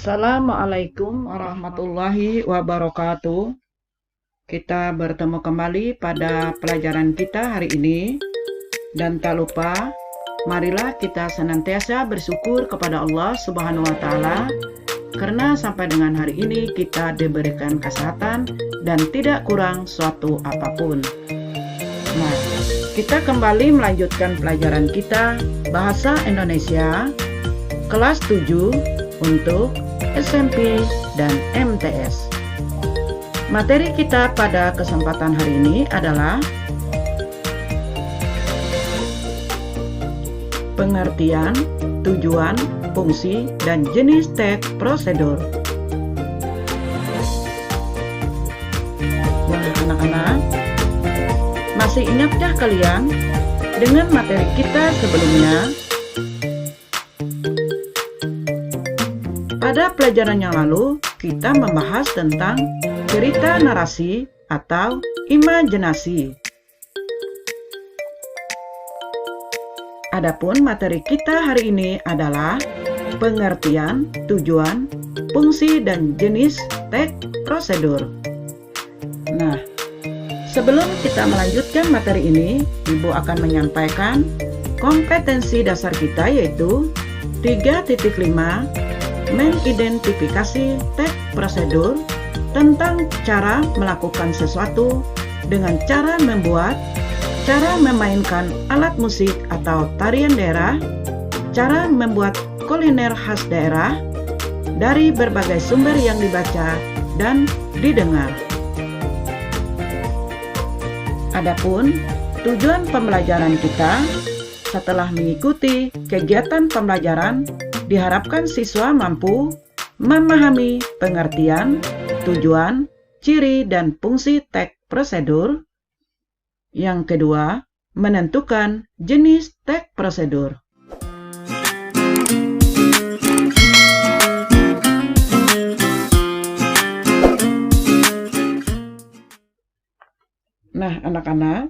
Assalamualaikum warahmatullahi wabarakatuh. Kita bertemu kembali pada pelajaran kita hari ini. Dan tak lupa, marilah kita senantiasa bersyukur kepada Allah Subhanahu wa Ta'ala, karena sampai dengan hari ini kita diberikan kesehatan dan tidak kurang suatu apapun. Nah, kita kembali melanjutkan pelajaran kita Bahasa Indonesia kelas 7 untuk SMP dan MTS. Materi kita pada kesempatan hari ini adalah pengertian, tujuan, fungsi, dan jenis teks prosedur. Nah, anak-anak, masih ingatkah kalian dengan materi kita sebelumnya? Pada pelajaran yang lalu, kita membahas tentang cerita narasi atau imajinasi. Adapun materi kita hari ini adalah pengertian, tujuan, fungsi, dan jenis teks prosedur. Nah, sebelum kita melanjutkan materi ini, Ibu akan menyampaikan kompetensi dasar kita, yaitu 3.5 mengidentifikasi teks prosedur tentang cara melakukan sesuatu dengan cara membuat, cara memainkan alat musik atau tarian daerah, cara membuat kuliner khas daerah dari berbagai sumber yang dibaca dan didengar. Adapun tujuan pembelajaran kita setelah mengikuti kegiatan pembelajaran, diharapkan siswa mampu memahami pengertian, tujuan, ciri, dan fungsi teks prosedur. Yang kedua, menentukan jenis teks prosedur. Nah, anak-anak,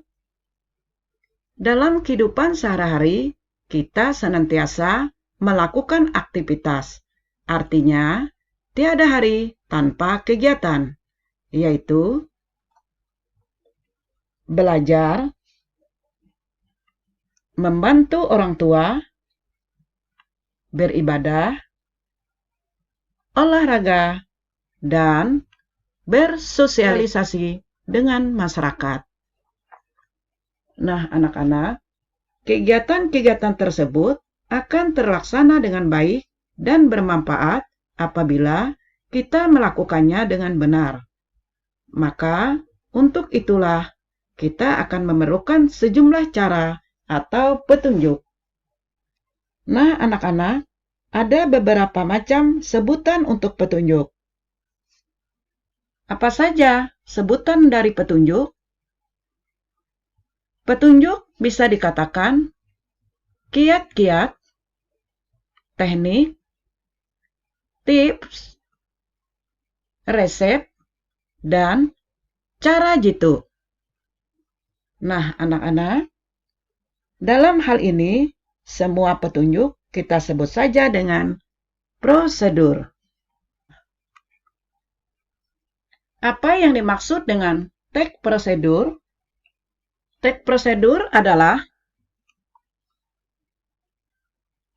dalam kehidupan sehari-hari, kita senantiasa melakukan aktivitas. Artinya, tiada hari tanpa kegiatan, yaitu belajar, membantu orang tua, beribadah, olahraga, dan bersosialisasi dengan masyarakat. Nah, anak-anak, kegiatan-kegiatan tersebut akan terlaksana dengan baik dan bermanfaat apabila kita melakukannya dengan benar. Maka, untuk itulah kita akan memerlukan sejumlah cara atau petunjuk. Nah, anak-anak, ada beberapa macam sebutan untuk petunjuk. Apa saja sebutan dari petunjuk? Petunjuk bisa dikatakan kiat-kiat, teknik, tips, resep, dan cara jitu. Nah, anak-anak, dalam hal ini, semua petunjuk kita sebut saja dengan prosedur. Apa yang dimaksud dengan teks prosedur? Teks prosedur adalah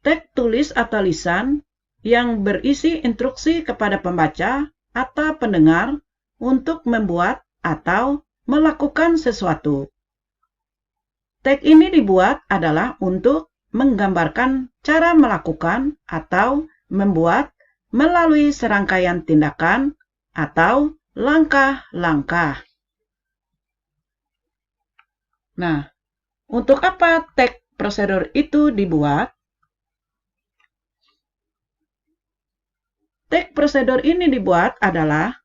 teks tulis atau lisan yang berisi instruksi kepada pembaca atau pendengar untuk membuat atau melakukan sesuatu. Teks ini dibuat adalah untuk menggambarkan cara melakukan atau membuat melalui serangkaian tindakan atau langkah-langkah. Nah, untuk apa teks prosedur itu dibuat? Teks prosedur ini dibuat adalah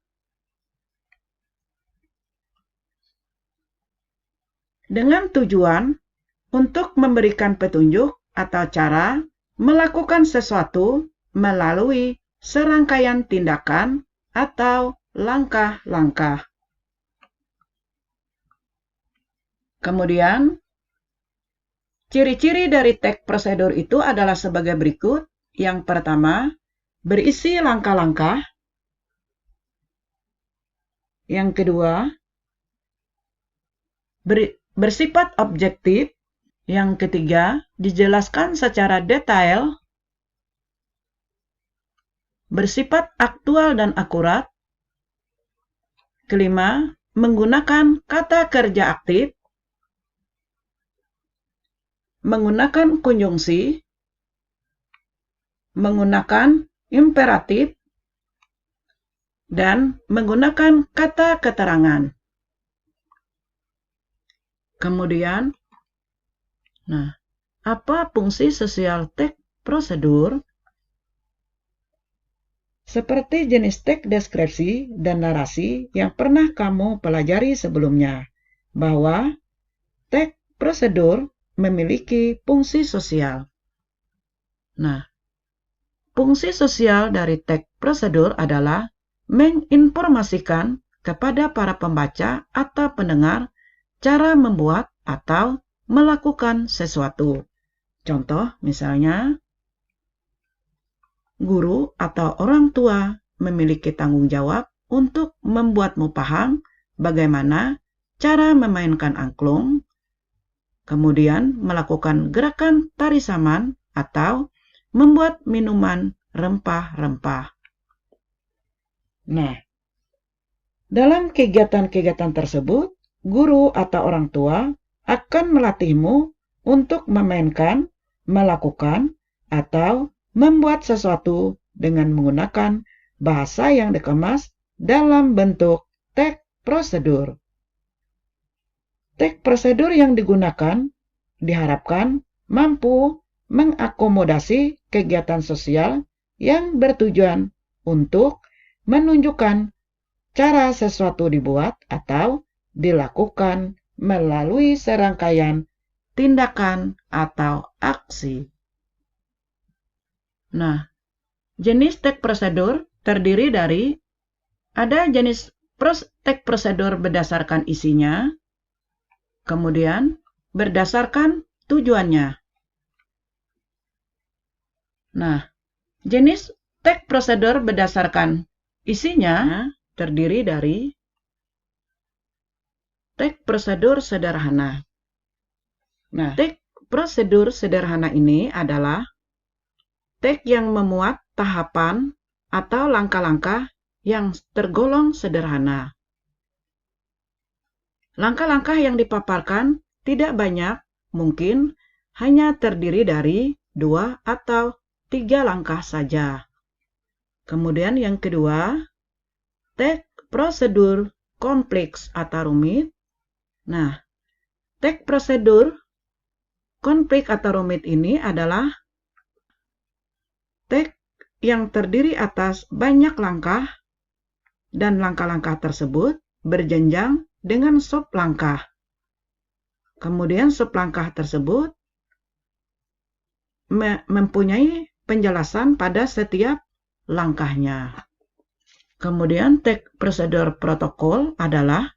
dengan tujuan untuk memberikan petunjuk atau cara melakukan sesuatu melalui serangkaian tindakan atau langkah-langkah. Kemudian, ciri-ciri dari teks prosedur itu adalah sebagai berikut. Yang pertama, berisi langkah-langkah. Yang kedua, bersifat objektif. Yang ketiga, dijelaskan secara detail. Bersifat aktual dan akurat. Kelima, menggunakan kata kerja aktif. Menggunakan konjungsi. Menggunakan imperatif. Dan menggunakan kata keterangan. Kemudian, apa fungsi sosial teks prosedur? Seperti jenis teks deskripsi dan narasi yang pernah kamu pelajari sebelumnya, bahwa teks prosedur memiliki fungsi sosial. Fungsi sosial dari teks prosedur adalah menginformasikan kepada para pembaca atau pendengar cara membuat atau melakukan sesuatu. Contoh, misalnya, guru atau orang tua memiliki tanggung jawab untuk membuatmu paham bagaimana cara memainkan angklung, kemudian melakukan gerakan tari saman atau membuat minuman rempah-rempah. Dalam kegiatan-kegiatan tersebut, guru atau orang tua akan melatihmu untuk memainkan, melakukan, atau membuat sesuatu dengan menggunakan bahasa yang dikemas dalam bentuk teks prosedur. Teks prosedur yang digunakan diharapkan mampu mengakomodasi kegiatan sosial yang bertujuan untuk menunjukkan cara sesuatu dibuat atau dilakukan melalui serangkaian tindakan atau aksi. Jenis teks prosedur terdiri dari ada jenis teks prosedur berdasarkan isinya, kemudian berdasarkan tujuannya. Jenis teks prosedur berdasarkan isinya terdiri dari teks prosedur sederhana. Teks prosedur sederhana ini adalah teks yang memuat tahapan atau langkah-langkah yang tergolong sederhana. Langkah-langkah yang dipaparkan tidak banyak, mungkin hanya terdiri dari 2 atau 3 langkah saja. Kemudian yang kedua, teks prosedur kompleks atau rumit. Teks prosedur kompleks atau rumit ini adalah teks yang terdiri atas banyak langkah dan langkah-langkah tersebut berjenjang dengan sub-langkah. Kemudian sub-langkah tersebut mempunyai penjelasan pada setiap langkahnya. Kemudian teks prosedur protokol adalah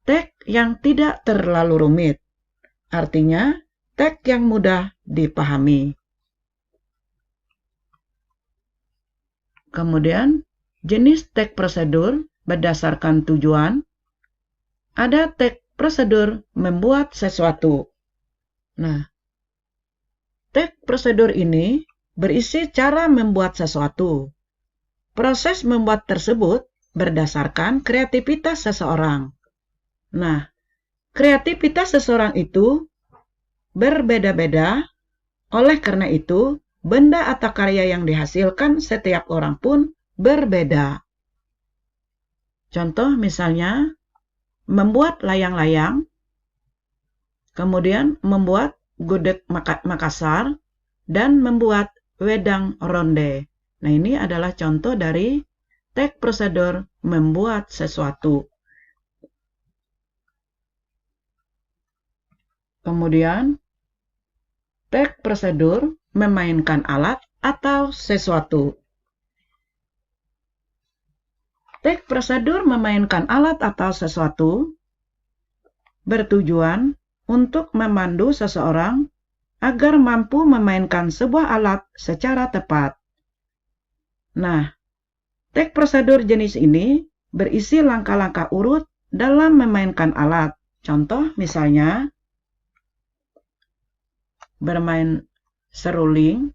teks yang tidak terlalu rumit. Artinya, teks yang mudah dipahami. Kemudian, jenis teks prosedur berdasarkan tujuan. Ada teks prosedur membuat sesuatu. Teks prosedur ini berisi cara membuat sesuatu. Proses membuat tersebut berdasarkan kreativitas seseorang. Kreativitas seseorang itu berbeda-beda. Oleh karena itu, benda atau karya yang dihasilkan setiap orang pun berbeda. Contoh misalnya, membuat layang-layang, kemudian membuat gudeg Makassar, dan membuat wedang ronde. Ini adalah contoh dari teks prosedur membuat sesuatu. Kemudian, teks prosedur memainkan alat atau sesuatu. Teks prosedur memainkan alat atau sesuatu bertujuan untuk memandu seseorang agar mampu memainkan sebuah alat secara tepat. Nah, teks prosedur jenis ini berisi langkah-langkah urut dalam memainkan alat. Contoh misalnya, bermain seruling,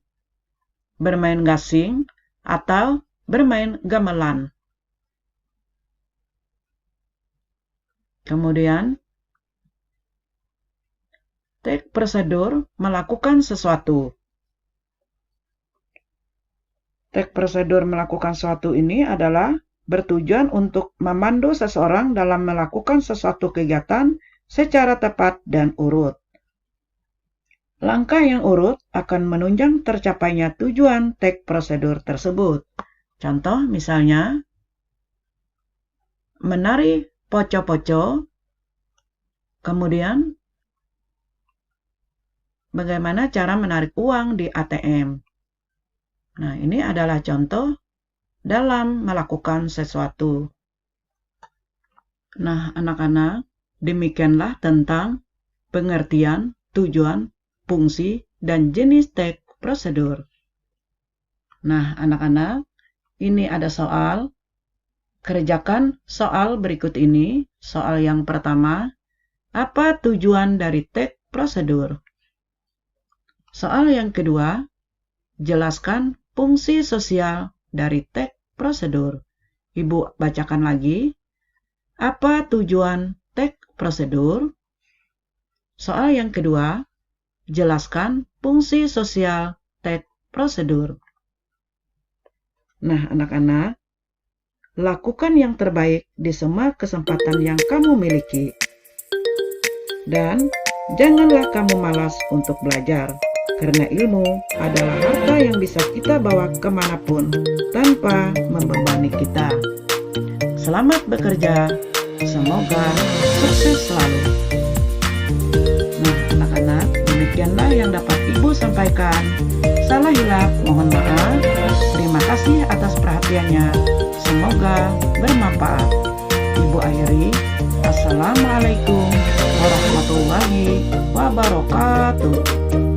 bermain gasing, atau bermain gamelan. Kemudian, teks prosedur melakukan sesuatu. Teks prosedur melakukan sesuatu ini adalah bertujuan untuk memandu seseorang dalam melakukan sesuatu kegiatan secara tepat dan urut. Langkah yang urut akan menunjang tercapainya tujuan teks prosedur tersebut. Contoh misalnya, menari poco-poco, kemudian bagaimana cara menarik uang di ATM. Nah, ini adalah contoh dalam melakukan sesuatu. Nah, anak-anak, demikianlah tentang pengertian, tujuan, fungsi, dan jenis teks prosedur. Nah, anak-anak, ini ada soal. Kerjakan soal berikut ini. Soal yang pertama, apa tujuan dari teks prosedur? Soal yang kedua, jelaskan fungsi sosial dari teks prosedur. Ibu bacakan lagi. Apa tujuan teks prosedur? Soal yang kedua, jelaskan fungsi sosial teks prosedur. Nah, anak-anak, lakukan yang terbaik di semua kesempatan yang kamu miliki. Dan janganlah kamu malas untuk belajar, karena ilmu adalah harta yang bisa kita bawa kemanapun tanpa membebani kita. Selamat bekerja, semoga sukses selalu. Nah, anak-anak, demikianlah yang dapat Ibu sampaikan. Salah hilaf, mohon maaf. Terima kasih atas perhatiannya. Semoga bermanfaat. Ibu akhiri. Assalamualaikum warahmatullahi wabarakatuh.